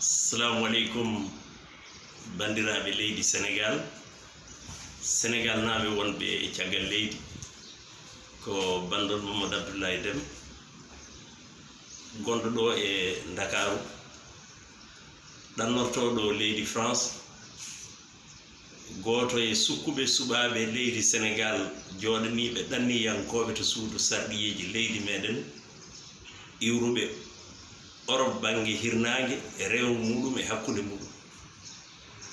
Assalamu alaikum bandiraɓe leydi Sénégal naɓe wonɓe e caggal leydi ko bandon Mamadou Abdoulaye Déme gonɗo ɗo e Dakaru ɗannortoɗo leydi France goto e sukkuɓe suɓaɓe leydi Sénégal joɗaniɓe ɗanniyankoɓe to suudu sarɗiyeji leydi meɗen iwruɓe Europe bangi hirnangue e rew muɗum e hakkude muɗum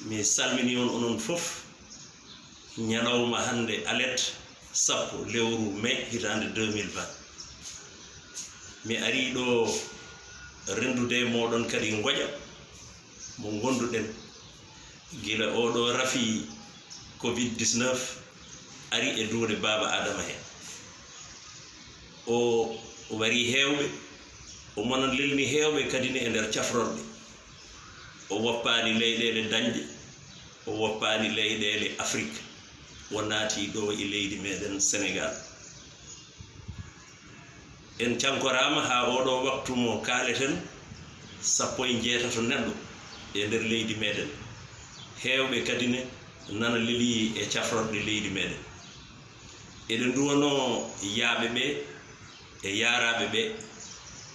mi salmini on onon fof ñalawma hande alet sappo lewru mai hitande 2020 mi ari ɗo rendude moɗon kadi goƴa mo gonduɗen gila oɗo rafi covid-19 ari e duude baba adama he o wari hewɓe o monon lelni hewɓe kadi ne e nder cafrorɗe o woppani leyɗele dañƴe o woppani leyɗele Afrique o naati ɗo e leydi meɗen Sénégal en cankorama ha oɗo waktu mo kaleten 16 neɗɗo e nder leydi meɗen hewɓe kadi ne nana leeli e cafrorɗe leydi meɗen eɗen duwono yaaɓe ɓe e yaraɓe ɓe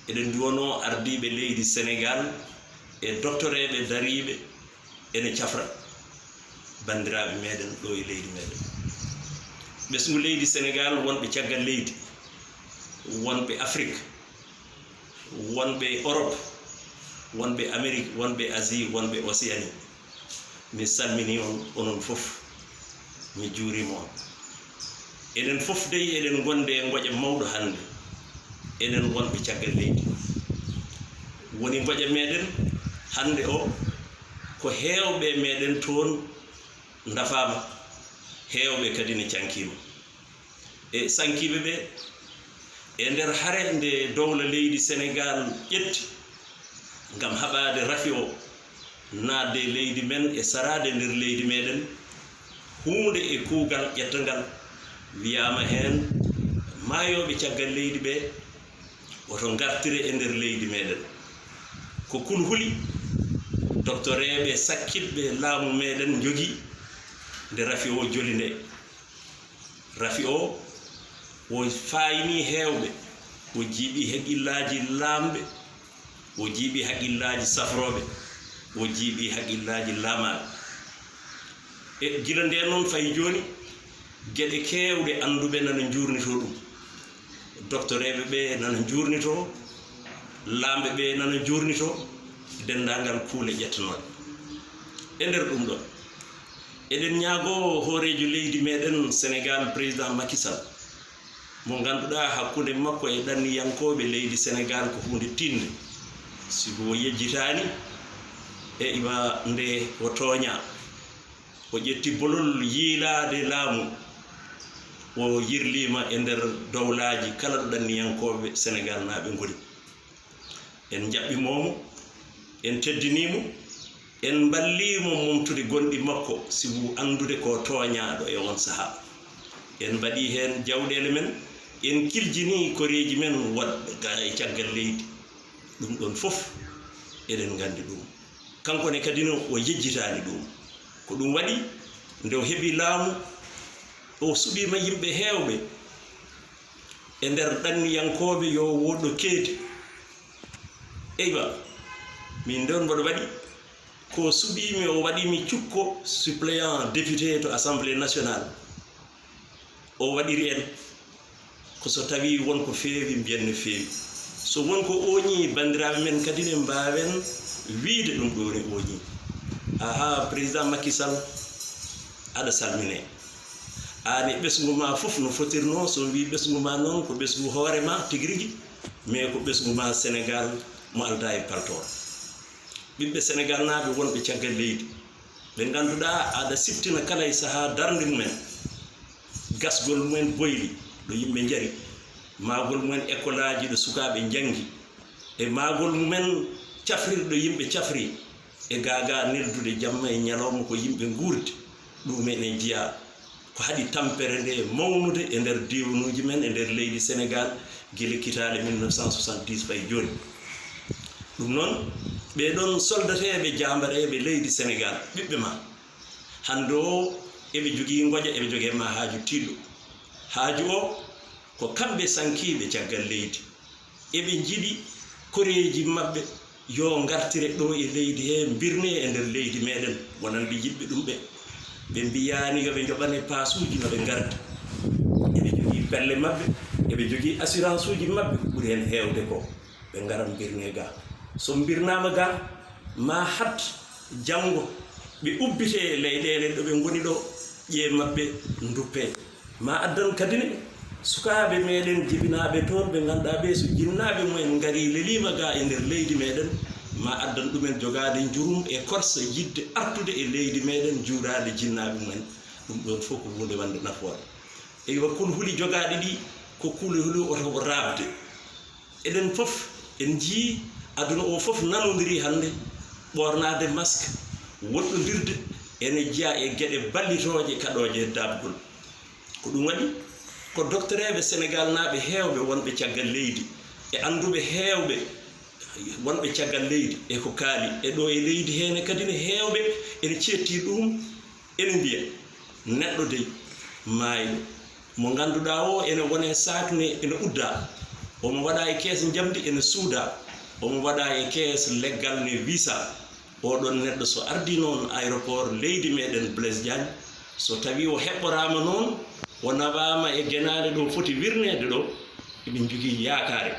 eɗen duwono ardiɓe leydi Sénégal e doctoreɓe dariɓe ene cafra bandiraɓe meɗen ɗo e leydi meɗen ɓesgu leydi Sénégal wonɓe caggal leydi wonɓe Afrique wonɓe Europe wonɓe Amérique wonɓe Asie wonɓe Océanie mi salmini on onon fof mi juurima on enen fof dey eɗen gonde goƴa mawɗo hande enen wonɓe caggal leydi woni goƴa meɗen hande o ko hewɓe meɗen toon dafama hewɓe kadi ne cankima e sankiɓe ɓe e nder haare nde dowla leydi Sénégal ƴetti gam haɓade rafi o nadde leydi men e sarade nder leydi meɗen hunde e kuugal ƴettangal wiyama hen mayoɓe caggal leydi ɓe woto gartire e nder leydi meɗen ko kulhuli doctoreɓe sakkiɓe laamu meɗen jogui nde rafi o joli nde rafi o fayini hewɓe o jiiɓi haqqillaji lamɓe o jiiɓi haqqillaji safroɓe o jiiɓi haqqillaji laamaɓe e gila nde noon fayi joni gueɗe kewɗe anduɓe nana jurnito ɗum doctoreɓe ɓe nana jurnito lamɓe ɓe nana jurnito dendagal kuule ƴettanoɗe e nder ɗum ɗon eɗen ñaago hoorejo leydi meɗen Sénégal président Macky Sall mo ganduɗa hakkude makko e ɗanniyankoɓe leydi Sénégal ko hunde tinde siko yejjitani e iwa nde o tooña o ƴetti bolol yiilade laamu o yirlima e nder dowlaji kala ɗo ɗanniyankoɓe Sénégal naɓe goni en jaɓɓimomo en teddinimo en ballimo mumtude gonɗi makko sibu andude ko tooñaɗo e on saaha en mbaɗi hen jawɗele men en kiljini koreji men waɗɓe ga e caggal leydi ɗum ɗon fof eɗen gandi ɗum kankone kadi no o yejjitani ɗum ko ɗum waɗi nde o heeɓi laamu o suɓima yimɓe hewɓe e nder ɗanniyankoɓe yo woɗɗo keedi eywa min nden mboɗo waɗi ko suɓimi o waɗimi cukko suppléant député to assemblée nationale o waɗiri en ko so tawi wonko feewi mbiyanne feewi so wonko oñi bandiraɓe men kadi ne mbawen wiide ɗum ɗo ne oñi aha président Macky Sall aɗa salmine an e ɓesgu ma fof no fotirno so wi ɓesgu ma noon ko ɓesgu hoorema tigui rigui mais ko ɓesgu ma Sénégal mo alda e paltor ɓiɓɓe Sénégal naɓe wonɓe caggal leydi ɓe ganduɗa aɗa siftina kala e saaha darde mumen gasgol mumen boyli ɗo yimɓe jaari magol mumen école aji ɗo sukaɓe jangi e magol mumen cafrirɗo yimɓe cafri e gaga neldude jamma e ñalawma ko yimɓe guurdi ɗum ene jiya ko haɗi tampere nde mawnude e nder diwanuji men e nder leydi Sénégal guila kitale 1970 fay joni ɗum noon ɓeɗon soldateɓe jambareɓe leydi Sénégal ɓiɓɓe ma hande o eɓe jogui goƴa eɓe jogui ma haaju tiɗɗo haaju o ko kamɓe sankiɓe caggal leydi eɓe jiiɗi koreji mabɓe yo gartire ɗo e leydi he birne e nder leydi meɗen wonande yiɗɓe ɗum ɓe mbiyani yoɓe joɓane pasuji noɓe garda eɓe jogui pelle mabɓe eɓe jogui assurance uji mabɓe ɓuuri hen hewde ko ɓe garan birne ga so birnama ga ma hat janggo ɓe ubbite e leyɗele ɗo ɓe goni ɗo ƴee mabɓe duppe ma addan kadine sukaɓe meɗen jibinaɓe toon ɓe ganduɗa ɓe so jinnaɓe mumen gari lelima ga e nder leydi meɗen ma addan ɗumen jogade jurum e korsa yidde artude e leydi meɗen juurade jinnaɓe mumen ɗum ɗon fof ko hunde wande nafoore eywa kulhuli jogaɗe ɗi ko kulhuli oto rabde eɗen fof en jii aduna o fof nanodiri hande ɓornade masque woɗɗodirde ene jiya e gueɗe ballitoje kaɗoje dabgol ko ɗum waɗi ko doctereɓe Sénégal naɓe hewɓe wonɓe caggal leydi e anduɓe hewɓe wonɓe caggal leydi e ko kaali e ɗo e leydi hene kadi ne hewɓe ene cetti ɗum ene mbiya neɗɗo dey maayo mo ganduɗa o ene wone sakne ene udda omo waɗa e kees jamdi ene suuda omo waɗa e kees leggal ne visa oɗon neɗɗo so ardi noon aéroport leydi meɗen Blaise Diagne so tawi o heɓɓorama noon o nawama e guenade ɗo foti wirnede ɗo eɓe jogui yakare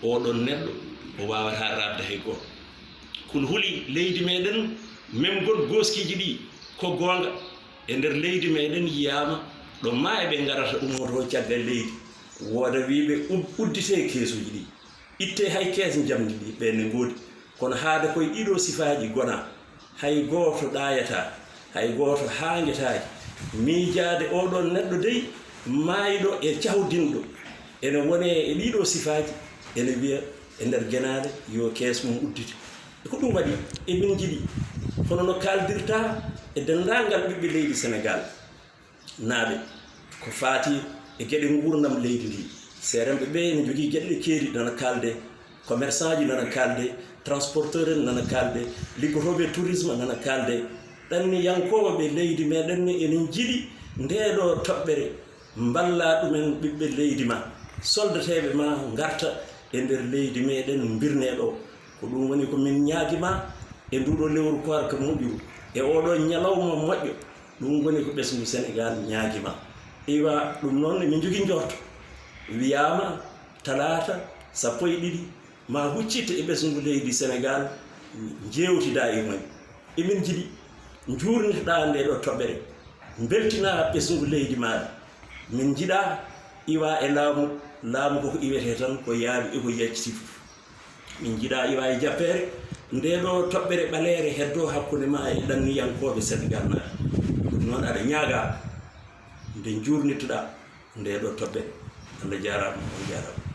oɗon neɗɗo o wawata rabde hay goto kulhuli leydi meɗen memgol goskiji ɗi ko gonga e nder leydi meɗen yiyama ɗo ma eɓe garata ummoto caggal leydi wooda wiɓe uddite keesuji ɗi itte hay kees jamdi ɗi ɓenne goodi kono haade koye ɗiɗo sifaji gona hay goto ɗayata hay goto haguetaji miijade oɗon neɗɗo dey maayɗo e cawdinɗo ene wone e ɗiɗo sifaji ene wiya e nder guenade yo kees mum uddite ko ɗum waɗi emin jiiɗi hono no kaldirta e dendagal ɓiɓɓe leydi Sénégal naaɓe ko faati e gueɗe gurdam leydi ndi seremɓe ɓe ene jogui gueɗe ɗe keeri nana kalde commerçant ji nana kalde transporteur en nana kalde liggotoɓe tourisme nana kalde ɗanni yankoɓe leydi meɗen ni enen jiiɗi ndeɗo toɓɓere mballa ɗumen ɓiɓɓe leydi ma soldateɓe ma garta e nder leydi meɗen birneɗo ko ɗum woni komin ñaaguima e nduɗo lewru koor ko moƴƴuru e oɗo ñalawma moƴƴo ɗum woni ko ɓesgu Sénégal ñaaguima iwa ɗum noon min jogui jorto wiyama talata 12 ma huccite e ɓesgu leydi Sénégal jewtida e mumen emin jiiɗi jurnitoɗa nde ɗo toɓɓere beltina ɓesgu leydi maɗa min jiiɗa iwa e laamu koko iwete tan ko yaaɓi eko yacciti fof min jiiɗa iwa e jappere nde ɗo toɓɓere ɓaleere heddo hakkude ma e ɗanniyankoɓe Sénégal naɓe ɗum noon aɗa ñaaga nde jurnitoɗa nde ɗo toɓɓere Allah jarama on jarama